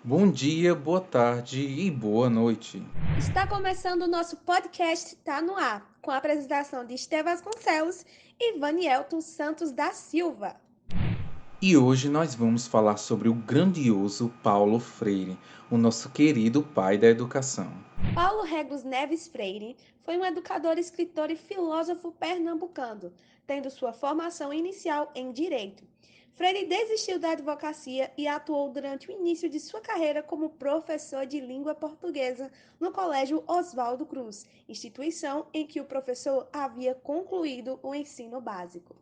Bom dia, boa tarde e boa noite. Está começando o nosso podcast Tá no Ar, com a apresentação de Estevão Vasconcelos e Vanielton Santos da Silva. E hoje nós vamos falar sobre o grandioso Paulo Freire, o nosso querido pai da educação. Paulo Regos Neves Freire foi um educador, escritor e filósofo pernambucano, tendo sua formação inicial em Direito. Freire desistiu da advocacia e atuou durante o início de sua carreira como professor de língua portuguesa no Colégio Oswaldo Cruz, instituição em que o professor havia concluído o ensino básico.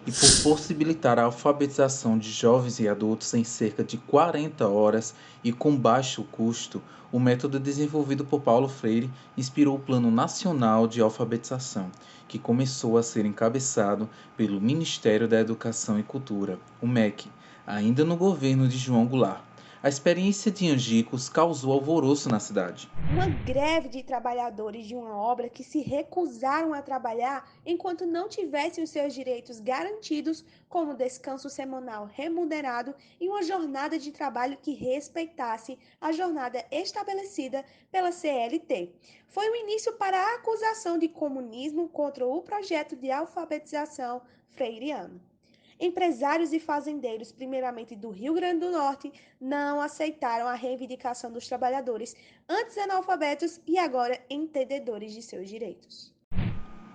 E por possibilitar a alfabetização de jovens e adultos em cerca de 40 horas e com baixo custo, o método desenvolvido por Paulo Freire inspirou o Plano Nacional de Alfabetização, que começou a ser encabeçado pelo Ministério da Educação e Cultura, o MEC, ainda no governo de João Goulart. A experiência de Angicos causou alvoroço na cidade. Uma greve de trabalhadores de uma obra que se recusaram a trabalhar enquanto não tivessem os seus direitos garantidos, como descanso semanal remunerado e uma jornada de trabalho que respeitasse a jornada estabelecida pela CLT. Foi o início para a acusação de comunismo contra o projeto de alfabetização freiriano. Empresários e fazendeiros, primeiramente do Rio Grande do Norte, não aceitaram a reivindicação dos trabalhadores, antes analfabetos e agora entendedores de seus direitos.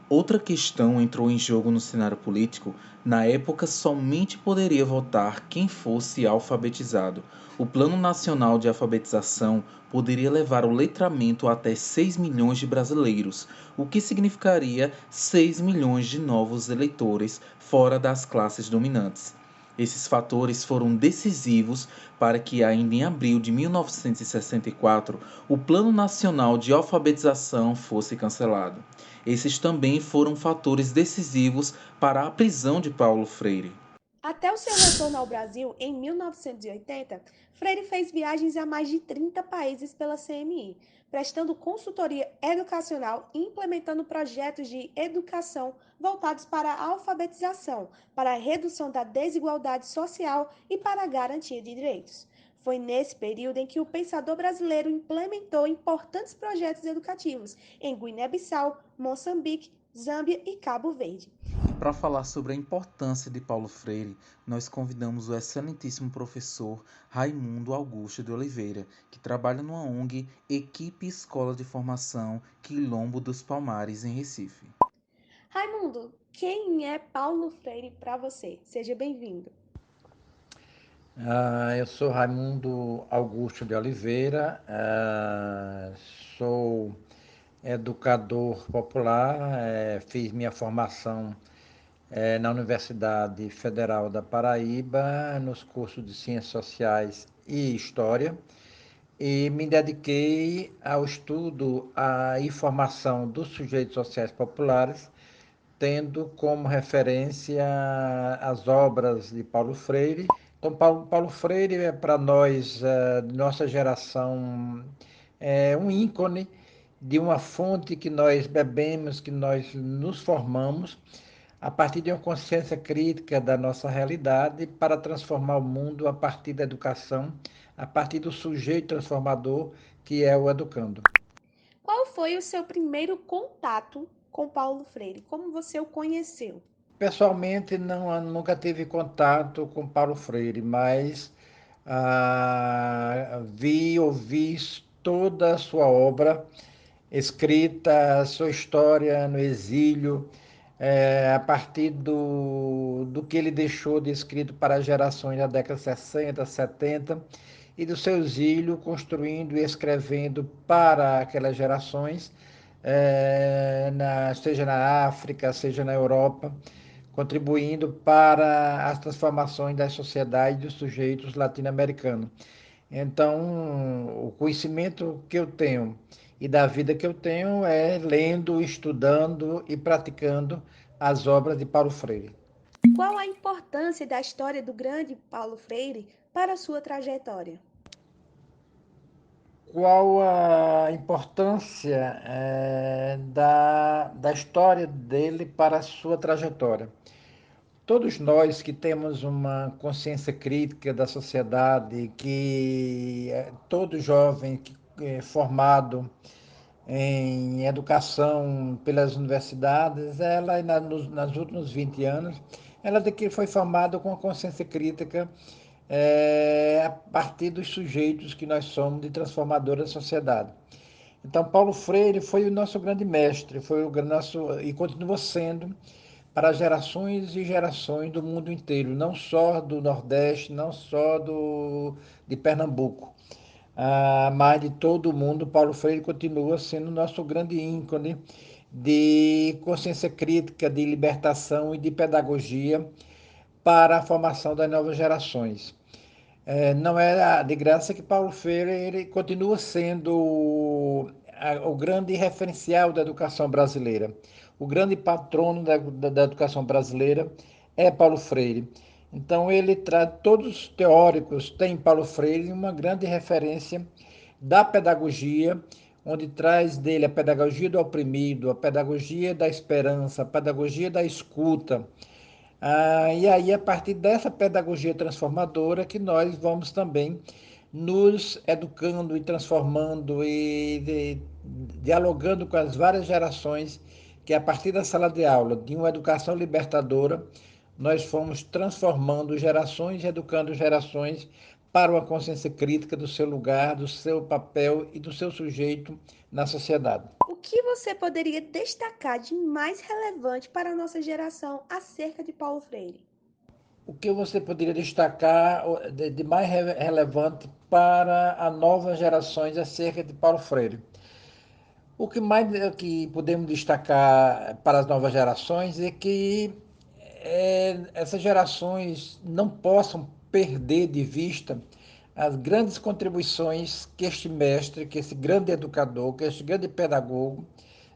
Outra questão entrou em jogo no cenário político. Na época, somente poderia votar quem fosse alfabetizado. O Plano Nacional de Alfabetização poderia levar o letramento a até 6 milhões de brasileiros, o que significaria 6 milhões de novos eleitores fora das classes dominantes. Esses fatores foram decisivos para que, ainda em abril de 1964, o Plano Nacional de Alfabetização fosse cancelado. Esses também foram fatores decisivos para a prisão de Paulo Freire. Até o seu retorno ao Brasil, em 1980, Freire fez viagens a mais de 30 países pela CNI, prestando consultoria educacional e implementando projetos de educação voltados para a alfabetização, para a redução da desigualdade social e para a garantia de direitos. Foi nesse período em que o pensador brasileiro implementou importantes projetos educativos em Guiné-Bissau, Moçambique, Zâmbia e Cabo Verde. E para falar sobre a importância de Paulo Freire, nós convidamos o excelentíssimo professor Raimundo Augusto de Oliveira, que trabalha numa ONG Equipe Escola de Formação Quilombo dos Palmares, em Recife. Raimundo, quem é Paulo Freire para você? Seja bem-vindo. Eu sou Raimundo Augusto de Oliveira, sou educador popular, fiz minha formação na Universidade Federal da Paraíba, nos cursos de Ciências Sociais e História, e me dediquei ao estudo e formação dos sujeitos sociais populares, tendo como referência as obras de Paulo Freire. Então, Paulo Freire é para nós, nossa geração, um ícone de uma fonte que nós bebemos, que nós nos formamos, a partir de uma consciência crítica da nossa realidade para transformar o mundo a partir da educação, a partir do sujeito transformador que é o educando. Qual foi o seu primeiro contato com Paulo Freire? Como você o conheceu? Pessoalmente, não, nunca tive contato com Paulo Freire, mas ouvi toda a sua obra escrita, a sua história no exílio, a partir do que ele deixou de escrito para gerações da década de 60, 70, e do seu exílio, construindo e escrevendo para aquelas gerações, seja na África, seja na Europa, contribuindo para as transformações das sociedades dos sujeitos latino-americanos. Então, o conhecimento que eu tenho e da vida que eu tenho é lendo, estudando e praticando as obras de Paulo Freire. Qual a importância da história do grande Paulo Freire para a sua trajetória? Qual a importância da história dele para a sua trajetória? Todos nós que temos uma consciência crítica da sociedade, que todo jovem que é formado em educação pelas universidades, ela nos últimos 20 anos, ela de que foi formada com a consciência crítica a partir dos sujeitos que nós somos de transformadora da sociedade. Então, Paulo Freire foi o nosso grande mestre, foi o nosso e continua sendo para gerações e gerações do mundo inteiro, não só do Nordeste, não só de Pernambuco, mas de todo o mundo. Paulo Freire continua sendo nosso grande ícone de consciência crítica, de libertação e de pedagogia para a formação das novas gerações. Não é de graça que Paulo Freire ele continua sendo o grande referencial da educação brasileira. O grande patrono da educação brasileira é Paulo Freire. Então, ele traz, todos os teóricos têm Paulo Freire uma grande referência da pedagogia, onde traz dele a pedagogia do oprimido, a pedagogia da esperança, a pedagogia da escuta, e aí, a partir dessa pedagogia transformadora, que nós vamos também nos educando e transformando e dialogando com as várias gerações, que a partir da sala de aula, de uma educação libertadora, nós fomos transformando gerações e educando gerações para uma consciência crítica do seu lugar, do seu papel e do seu sujeito na sociedade. O que você poderia destacar de mais relevante para a nossa geração acerca de Paulo Freire? O que você poderia destacar de mais relevante para as novas gerações acerca de Paulo Freire? O que mais que podemos destacar para as novas gerações é que essas gerações não possam perder de vista as grandes contribuições que este mestre, que esse grande educador, que este grande pedagogo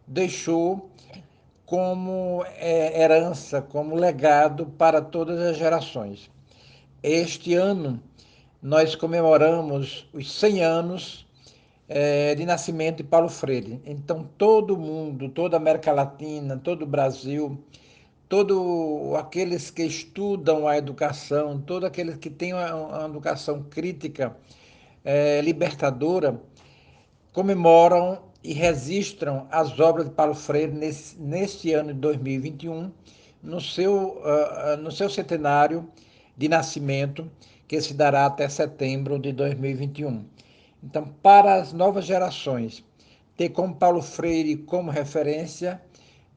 deixou como herança, como legado para todas as gerações. Este ano, nós comemoramos os 100 anos de nascimento de Paulo Freire. Então, todo mundo, toda a América Latina, todo o Brasil, todos aqueles que estudam a educação, todos aqueles que têm uma educação crítica, libertadora, comemoram e registram as obras de Paulo Freire neste ano de 2021, no seu centenário de nascimento, que se dará até setembro de 2021. Então, para as novas gerações, ter como Paulo Freire como referência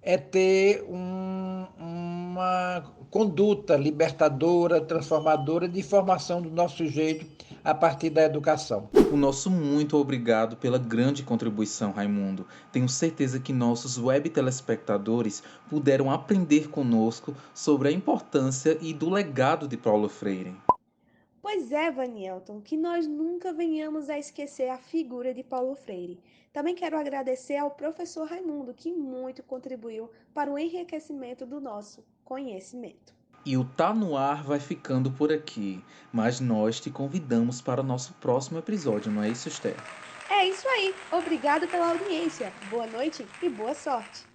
é ter uma conduta libertadora, transformadora de formação do nosso sujeito a partir da educação. O nosso muito obrigado pela grande contribuição, Raimundo. Tenho certeza que nossos web telespectadores puderam aprender conosco sobre a importância e do legado de Paulo Freire. Pois é, Vanielton, que nós nunca venhamos a esquecer a figura de Paulo Freire. Também quero agradecer ao professor Raimundo, que muito contribuiu para o enriquecimento do nosso conhecimento. E o Tá No Ar vai ficando por aqui, mas nós te convidamos para o nosso próximo episódio, não é isso, Esther? É isso aí. Obrigado pela audiência. Boa noite e boa sorte.